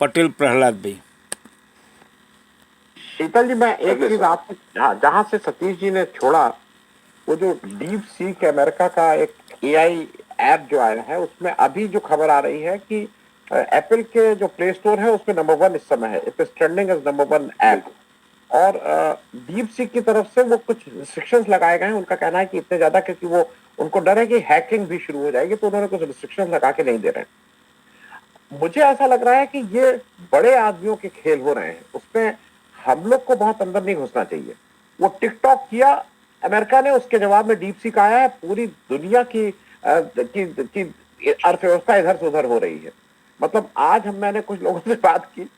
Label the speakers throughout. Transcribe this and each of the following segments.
Speaker 1: पटेल प्रहलाद भाई।
Speaker 2: शीतल जी, मैं एक चीज आपसे, जहां से सतीश जी ने छोड़ा, वो जो डीप सीक अमेरिका का एक एआई ऐप जो आया है, उसमें अभी जो खबर आ रही है कि एप्पल के जो प्ले स्टोर है उसमें नंबर 1 इस समय है, it is trending as number 1 app. और डीप सीक की तरफ से वो कुछ रिस्ट्रिक्शंस लगाए गए हैं। उनका कहना है कि इतने ज्यादा, क्योंकि वो उनको डर है कि हैकिंग भी शुरू हो जाएगी, तो उन्होंने कुछ रिस्ट्रिक्शंस लगा के नहीं दे रहे हैं। मुझे ऐसा लग रहा है कि ये बड़े आदमियों के खेल हो रहे हैं, उसमें हम लोग को बहुत अंदर नहीं घुसना चाहिए। वो टिकटॉक किया अमेरिका ने, उसके जवाब में डीप सीक आया है। पूरी दुनिया की अर्थव्यवस्था इधर से उधर हो रही है। मतलब आज मैंने कुछ लोगों से बात की,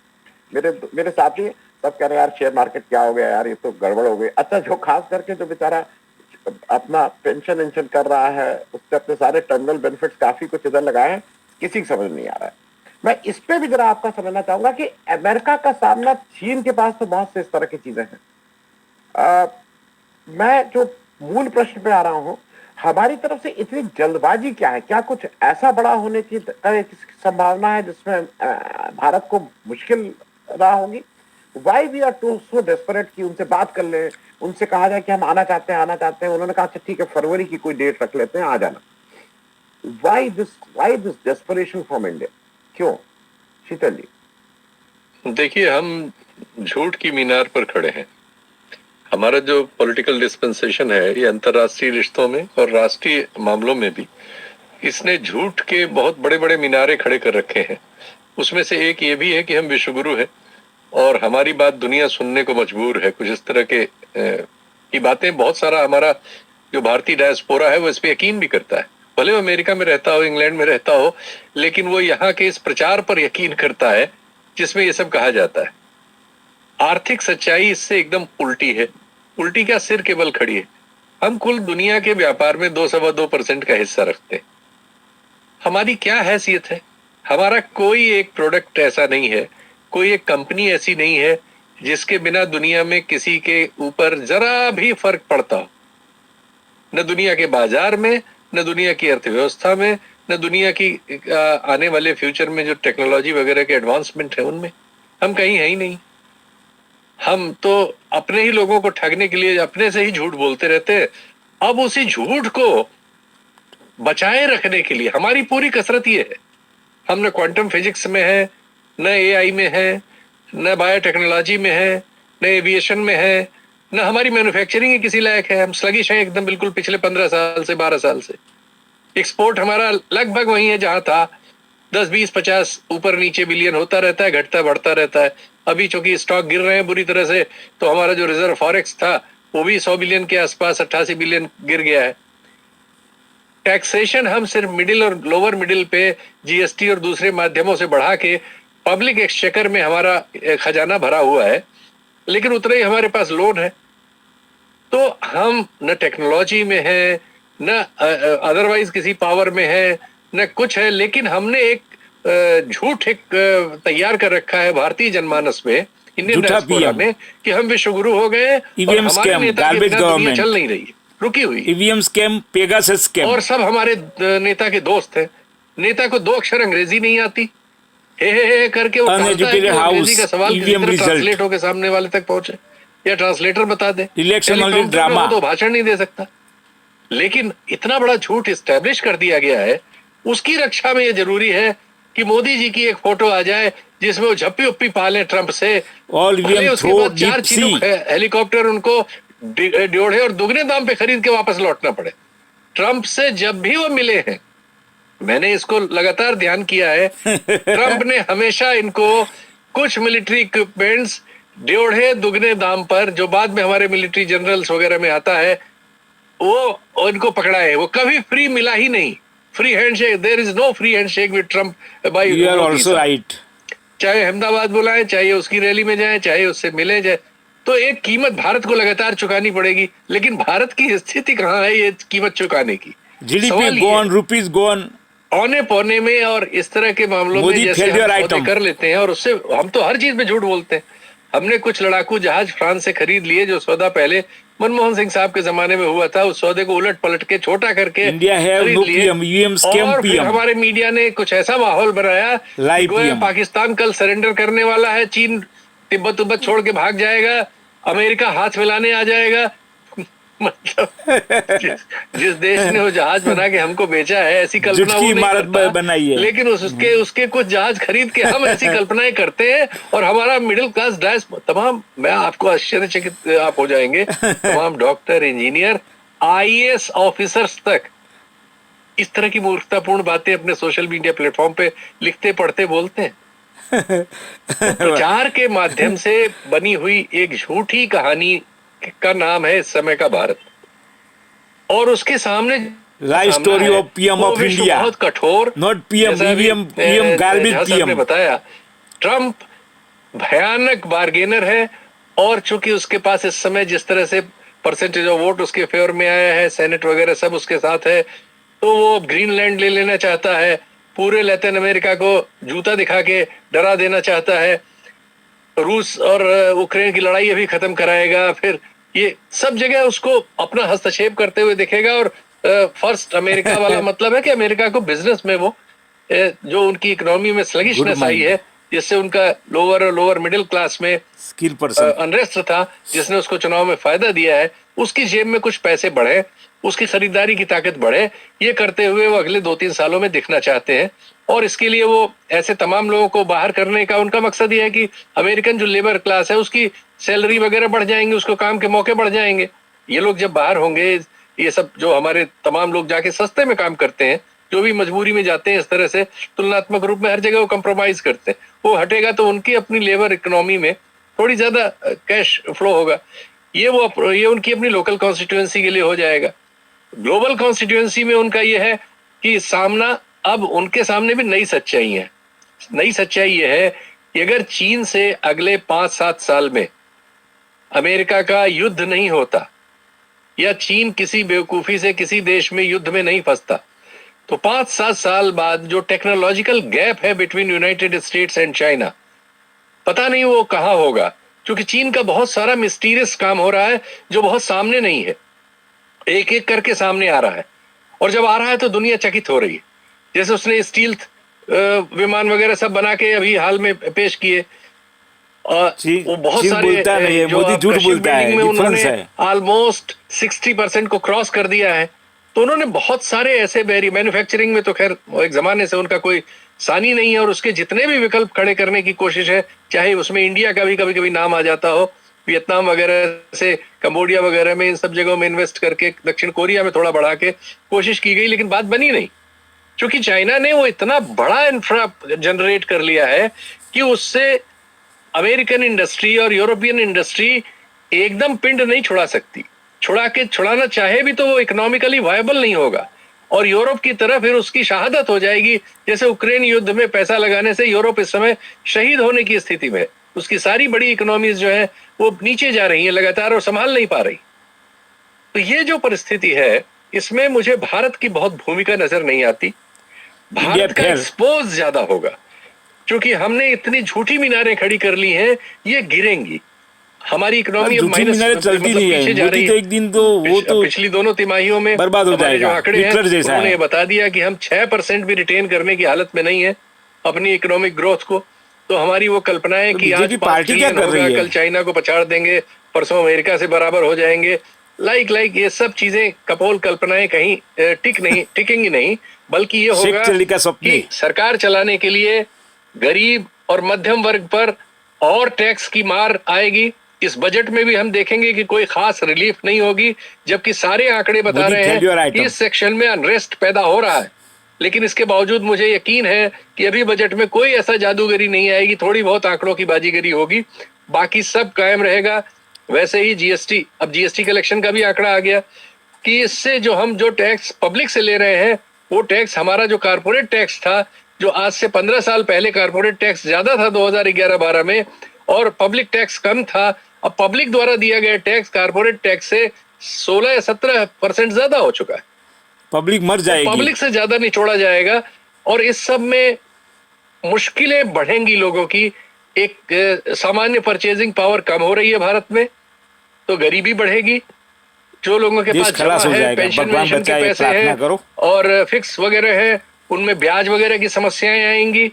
Speaker 2: मेरे मेरे साथी सब कह रहे हैं यार शेयर मार्केट क्या हो गया यार, ये तो गड़बड़ हो गई। अच्छा, जो खास करके जो बेचारा अपना पेंशन वेंशन कर रहा है, उससे अपने सारे टर्मिनल बेनिफिट्स काफी कुछ इधर लगाए हैं, किसी को समझ नहीं आ रहा है। मैं इस पे भी जरा आपका समझना चाहूंगा कि अमेरिका का सामना, चीन के पास तो बहुत से इस तरह की चीजें हैं। मैं जो मूल प्रश्न पे आ रहा हूं, हमारी तरफ से इतनी जल्दबाजी क्या है? क्या कुछ ऐसा बड़ा होने की संभावना है जिसमें भारत को मुश्किल रहा होगी? Why we are too so desperate कि उनसे बात कर ले, उनसे कहा जाए कि हम आना चाहते हैं, आना चाहते हैं। उन्होंने कहा अच्छा ठीक है, फरवरी की कोई डेट रख लेते हैं, आ जाना। Why this desperation from India? क्यों शीतल जी?
Speaker 3: देखिए, हम झूठ की मीनार पर खड़े हैं। हमारा जो पॉलिटिकल डिस्पेंसेशन है, ये अंतर्राष्ट्रीय रिश्तों में और राष्ट्रीय मामलों में भी इसने झूठ के बहुत बड़े बड़े मीनारे खड़े कर रखे हैं। उसमें से एक ये भी है कि हम विश्वगुरु हैं और हमारी बात दुनिया सुनने को मजबूर है। कुछ इस तरह के की बातें बहुत सारा हमारा जो भारतीय डायस्पोरा है वो इस पे यकीन भी करता है। भले वो अमेरिका में रहता हो, इंग्लैंड में रहता हो, लेकिन वो यहाँ के इस प्रचार पर यकीन करता है जिसमें ये सब कहा जाता है। आर्थिक सच्चाई इससे एकदम उल्टी है। उल्टी क्या, सिर के बल खड़ी है। हम कुल दुनिया के व्यापार में 2.25% का हिस्सा रखते हैं। हमारी क्या हैसियत है? हमारा कोई एक प्रोडक्ट ऐसा नहीं है, कोई एक कंपनी ऐसी नहीं है जिसके बिना दुनिया में किसी के ऊपर जरा भी फर्क पड़ता हो। न दुनिया के बाजार में, न दुनिया की अर्थव्यवस्था में, न दुनिया की आने वाले फ्यूचर में जो टेक्नोलॉजी वगैरह के एडवांसमेंट है उनमें हम कहीं है ही नहीं। हम तो अपने ही लोगों को ठगने के लिए अपने से ही झूठ बोलते रहते हैं। अब उसी झूठ को बचाए रखने के लिए हमारी पूरी कसरत ये है। हम न क्वांटम फिजिक्स में है, न एआई में है, न बायोटेक्नोलॉजी में है, न एविएशन में है, न हमारी मैन्युफैक्चरिंग ही किसी लायक है। हम स्लगिश हैं एकदम, बिल्कुल पिछले 15 साल से, 12 साल से। एक्सपोर्ट हमारा लगभग वही है जहां था। 10, 20, 50 ऊपर नीचे बिलियन होता रहता है, घटता बढ़ता रहता है। अभी चूंकि स्टॉक गिर रहे हैं बुरी तरह से, तो हमारा जो रिजर्व फॉरेक्स था वो भी 100 बिलियन के आसपास, 88 बिलियन गिर गया है। टैक्सेशन हम सिर्फ मिडिल और लोअर मिडिल पे जीएसटी और दूसरे माध्यमों से बढ़ा के पब्लिक एक्सचेकर में हमारा खजाना भरा हुआ है, लेकिन उतना ही हमारे पास लोन है। तो हम न टेक्नोलॉजी में है, न अदरवाइज किसी पावर में है, न कुछ है, लेकिन हमने एक झूठ एक तैयार कर रखा है भारतीय जनमानस में, इंडियन डायस्पोरा में, कि हम विश्वगुरु हो गए और हमारे नेता के बिना दुनिया चल नहीं रही, रुकी हुई।
Speaker 1: ईवीएम स्कैम, पेगासस स्कैम,
Speaker 3: और सब हमारे नेता के दोस्त हैं। नेता को 2 अक्षर अंग्रेजी नहीं आती, हे करके वो कहता है कि अंग्रेजी का सवाल किसी तरह ट्रांसलेट होकर सामने वाले तक पहुंचे या ट्रांसलेटर बता दे।
Speaker 1: इलेक्शन ड्रामा,
Speaker 3: तो भाषण नहीं दे सकता। लेकिन इतना बड़ा झूठ इस्टेब्लिश कर दिया गया है, उसकी रक्षा में ये जरूरी है कि मोदी जी की एक फोटो आ जाए जिसमें वो झप्पी उप्पी पाले ट्रंप से, उसके बाद 4 चिनूक हेलीकॉप्टर उनको ड्योढ़े और दुगने दाम पे खरीद के वापस लौटना पड़े। ट्रंप से जब भी वो मिले हैं, मैंने इसको लगातार ध्यान किया है, ट्रंप ने हमेशा इनको कुछ मिलिट्री इक्विपमेंट्स ड्योढ़े दुगने दाम पर, जो बाद में हमारे मिलिट्री जनरल्स वगैरह में आता है, वो इनको पकड़ा है। वो कभी फ्री मिला ही नहीं। Free handshake, there is no free handshake with Trump bye.
Speaker 1: You are also right.
Speaker 3: चाहे अहमदाबाद बुलाए, चाहे उसकी रैली में जाए, चाहे उससे मिले जाए, तो एक कीमत भारत को लगातार चुकानी पड़ेगी। लेकिन भारत की स्थिति कहाँ है ये कीमत चुकाने की?
Speaker 1: जीडीपी गोन, रुपीस गोन,
Speaker 3: औने पौने में और इस तरह के मामलों में जैसे हम कर लेते हैं, और उससे हम तो हर चीज में झूठ बोलते हैं। हमने कुछ लड़ाकू जहाज फ्रांस से खरीद लिए, जो सौदा पहले मनमोहन सिंह साहब के जमाने में हुआ था, उस सौदे को उलट पलट के छोटा करके
Speaker 1: इंडिया है
Speaker 3: खरीद
Speaker 1: नो
Speaker 3: लिए।
Speaker 1: पीएम, यूएम स्कैम
Speaker 3: और फिर
Speaker 1: पीएम,
Speaker 3: हमारे मीडिया ने कुछ ऐसा माहौल बनाया
Speaker 1: लाइव
Speaker 3: कि गोया
Speaker 1: PM।
Speaker 3: पाकिस्तान कल सरेंडर करने वाला है, चीन तिब्बत उब्बत छोड़ के भाग जाएगा, अमेरिका हाथ मिलाने आ जाएगा। मतलब जिस देश ने वो जहाज बना के हमको बेचा है, ऐसी कल्पना
Speaker 1: जुट की
Speaker 3: वो नहीं
Speaker 1: इमारत
Speaker 3: करता,
Speaker 1: बनाई है।
Speaker 3: लेकिन उसके कुछ जहाज खरीद के हम ऐसी कल्पनाएं करते हैं, और हमारा मिडिल क्लास डायस तमाम, मैं आपको आश्चर्यचकित आप हो जाएंगे, तमाम डॉक्टर, इंजीनियर, IAS ऑफिसर्स तक इस तरह की मूर्खतापूर्ण बातें अपने सोशल मीडिया प्लेटफॉर्म पे लिखते, पढ़ते, बोलते हैं। तो प्रचार के माध्यम से बनी हुई एक झूठी कहानी का नाम है इस समय का भारत, और उसके सामने
Speaker 1: राइट स्टोरी ऑफ PM
Speaker 3: वो
Speaker 1: ऑफ
Speaker 3: विश्व
Speaker 1: इंडिया,
Speaker 3: बहुत कठोर,
Speaker 1: नॉट PM,
Speaker 3: जैसा अभी,
Speaker 1: PM गार्बेज
Speaker 3: जहाँ साहब ने
Speaker 1: PM।
Speaker 3: बताया, ट्रंप भयानक बार्गेनर है, और चूंकि उसके पास इस समय जिस तरह से परसेंटेज ऑफ वोट उसके फेवर में आया है, सेनेट वगैरह सब उसके साथ है, तो वो ग्रीनलैंड ले लेना चाहता है, पूरे लैटिन अमेरिका को जूता दिखा के डरा देना चाहता है, रूस और यूक्रेन की लड़ाई अभी खत्म कराएगा, फिर ये सब जगह उसको अपना हस्तक्षेप करते हुए दिखेगा। और फर्स्ट अमेरिका वाला मतलब है कि अमेरिका को बिजनेस में वो जो उनकी इकोनॉमी में स्लगिशनेस आई है, जिससे उनका लोअर और लोअर मिडिल क्लास में
Speaker 1: स्किल पर्सन
Speaker 3: अनरेस्ट था, जिसने उसको चुनाव में फायदा दिया है, उसकी जेब में कुछ पैसे बढ़े, उसकी खरीदारी की ताकत बढ़े, ये करते हुए वो अगले 2-3 सालों में दिखना चाहते हैं। और इसके लिए वो ऐसे तमाम लोगों को बाहर करने का उनका मकसद ये है कि अमेरिकन जो लेबर क्लास है उसकी सैलरी वगैरह बढ़ जाएंगे, उसको काम के मौके बढ़ जाएंगे। ये लोग जब बाहर होंगे, ये सब जो हमारे तमाम लोग जाके सस्ते में काम करते हैं, जो भी मजबूरी में जाते हैं, इस तरह से तुलनात्मक रूप में हर जगह वो कंप्रोमाइज करते हैं, वो हटेगा तो उनकी अपनी लेबर इकोनॉमी में थोड़ी ज्यादा कैश फ्लो होगा। ये उनकी अपनी लोकल कॉन्स्टिट्यूएंसी के लिए हो जाएगा। ग्लोबल कॉन्स्टिट्यूएंसी में उनका ये है कि सामना, अब उनके सामने भी नई सच्चाई है। नई सच्चाई ये है कि अगर चीन से अगले 5-7 साल में अमेरिका का युद्ध नहीं होता, या चीन किसी बेवकूफी से किसी देश में युद्ध में नहीं फंसता, तो 5-7 साल बाद जो टेक्नोलॉजिकल गैप है between United states and China, पता नहीं वो कहां होगा, क्योंकि चीन का बहुत सारा मिस्टीरियस काम हो रहा है जो बहुत सामने नहीं है, एक एक करके सामने आ रहा है, और जब आ रहा है तो दुनिया चकित हो रही है। जैसे उसने स्टील विमान वगैरह सब बना के अभी हाल में पेश किए, वो बहुत सारे जो
Speaker 1: मोदी झूठ बोलता है, डिफरेंस है,
Speaker 3: ऑलमोस्ट 60% को क्रॉस कर दिया है। तो उन्होंने बहुत सारे ऐसे मैन्युफैक्चरिंग में तो खैर एक जमाने से उनका कोई सानी नहीं है, और उसके जितने भी विकल्प खड़े करने की कोशिश है, चाहे उसमें इंडिया का भी कभी कभी नाम आ जाता हो, वियतनाम वगैरह से, कंबोडिया वगैरह में, इन सब जगहों में इन्वेस्ट करके, दक्षिण कोरिया में थोड़ा बढ़ा के कोशिश की गई, लेकिन बात बनी नहीं, क्योंकि चाइना ने वो इतना बड़ा इंफ्रा जनरेट कर लिया है कि उससे अमेरिकन इंडस्ट्री और यूरोपियन इंडस्ट्री एकदम पिंड नहीं छुड़ा सकती। छुड़ाना चाहे भी तो वो इकोनॉमिकली वायबल नहीं होगा, और यूरोप की तरफ फिर उसकी शहादत हो जाएगी। जैसे यूक्रेन युद्ध में पैसा लगाने से यूरोप इस समय शहीद होने की स्थिति में, उसकी सारी बड़ी इकोनॉमीज जो है वो नीचे जा रही है लगातार और संभाल नहीं पा रही। तो ये जो परिस्थिति है, इसमें मुझे भारत की बहुत भूमिका नजर नहीं आती। भारत का एक्सपोज ज्यादा होगा, क्योंकि हमने इतनी झूठी मीनारें खड़ी कर ली हैं, ये गिरेंगी। हमारी इकोनॉमी
Speaker 1: माइनस चलती नहीं है,
Speaker 3: जा रही है।
Speaker 1: तो एक दिन तो वो तो
Speaker 3: पिछली दोनों तिमाहियों में
Speaker 1: बर्बाद हो जाएगा।
Speaker 3: जो आंकड़े हैं उन्होंने ये बता दिया कि हम 6% भी रिटेन करने की हालत में नहीं है अपनी इकोनॉमिक ग्रोथ को। तो हमारी वो कल्पना है कि आज
Speaker 1: पार्टी क्या कर रही है,
Speaker 3: कल चाइना को पछाड़ देंगे, परसों अमेरिका से बराबर हो जाएंगे, लाइक ये सब चीजें कपोल कल्पनाएं कहीं टिकेंगी नहीं, बल्कि ये होगा कि सरकार चलाने के लिए गरीब और मध्यम वर्ग पर और टैक्स की मार आएगी। इस बजट में भी हम देखेंगे कि कोई खास रिलीफ नहीं होगी, जबकि सारे आंकड़े बता रहे हैं कि इस सेक्शन में अनरेस्ट पैदा हो रहा है। लेकिन इसके बावजूद मुझे यकीन है कि अभी बजट में कोई ऐसा जादूगरी नहीं आएगी, थोड़ी बहुत आंकड़ों की बाजीगरी होगी, बाकी सब कायम रहेगा। वैसे ही जीएसटी, अब जीएसटी कलेक्शन का भी आंकड़ा आ गया कि इससे जो टैक्स पब्लिक से ले रहे हैं, वो टैक्स हमारा जो कारपोरेट टैक्स था, जो आज से 15 साल पहले कारपोरेट टैक्स ज्यादा था 2011-12 में, और पब्लिक टैक्स कम था, अब पब्लिक द्वारा दिया गया टैक्स कारपोरेट टैक्स से 16 या 17% ज्यादा हो चुका है।
Speaker 1: पब्लिक मर जाएगी,
Speaker 3: पब्लिक से ज्यादा निचोड़ा जाएगा, और इस सब में मुश्किलें बढ़ेंगी लोगों की। एक सामान्य परचेजिंग पावर कम हो रही है भारत में, तो गरीबी बढ़ेगी। जो लोगों के
Speaker 1: देश
Speaker 3: पास
Speaker 1: खलास
Speaker 3: जमा
Speaker 1: हो
Speaker 3: है,
Speaker 1: जाएगा।
Speaker 3: पेंशन
Speaker 1: भगवान
Speaker 3: वेंशन के
Speaker 1: बचाए,
Speaker 3: पैसे
Speaker 1: प्रार्थना
Speaker 3: हैं
Speaker 1: करो।
Speaker 3: और फिक्स वगैरह है, उनमें ब्याज वगैरह की समस्याएं आएंगी,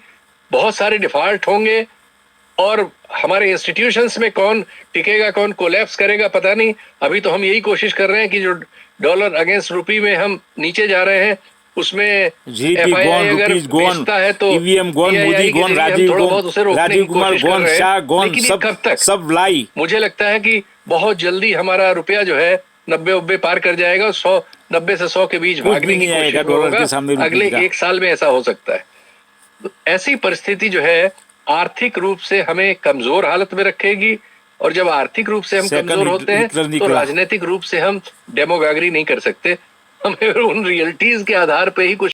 Speaker 3: बहुत सारे डिफॉल्ट होंगे, और हमारे इंस्टीट्यूशंस में कौन टिकेगा, कौन कोलैप्स करेगा पता नहीं। अभी तो हम यही कोशिश कर रहे हैं कि जो डॉलर अगेंस्ट रुपी में हम नीचे जा रहे हैं, उसमें
Speaker 1: जीपी
Speaker 3: FII
Speaker 1: गॉन,
Speaker 3: अगर
Speaker 1: रुपीज गॉन,
Speaker 3: बेचता है तो
Speaker 1: ईवीएम गॉन,
Speaker 3: PII
Speaker 1: मोदी
Speaker 3: के
Speaker 1: गॉन,
Speaker 3: जरिए हम
Speaker 1: राजीव
Speaker 3: थोड़ा
Speaker 1: गॉन,
Speaker 3: बहुत उसे रोकने
Speaker 1: राजीव
Speaker 3: की
Speaker 1: कुमार
Speaker 3: कोशिश कर
Speaker 1: गॉन,
Speaker 3: रहे हैं।
Speaker 1: शाह गॉन,
Speaker 3: लेकिन ये
Speaker 1: सब
Speaker 3: कब तक?
Speaker 1: सब लाई।
Speaker 3: मुझे लगता है कि बहुत जल्दी हमारा रुपया जो है 90 पार कर जाएगा, 90 से 100 के बीच
Speaker 1: कुछ
Speaker 3: भागने
Speaker 1: भी
Speaker 3: की
Speaker 1: नहीं
Speaker 3: कोशिश
Speaker 1: आएगा
Speaker 3: में
Speaker 1: डॉलर
Speaker 3: होगा।
Speaker 1: के सामने रुपये
Speaker 3: अगले
Speaker 1: का।
Speaker 3: 1 साल में ऐसा हो सकता है। तो ऐसी परिस्थिति जो है आर्थिक रूप से हमें कमजोर हालत में रखेगी, और जब आर्थिक रूप से हम
Speaker 1: सेकंड
Speaker 3: कमजोर होते हैं
Speaker 1: हिटलर
Speaker 3: तो
Speaker 1: निकला।
Speaker 3: राजनीतिक रूप से हम डेमोगागरी नहीं कर सकते। हमें उन रियलिटीज के आधार पे ही कुछ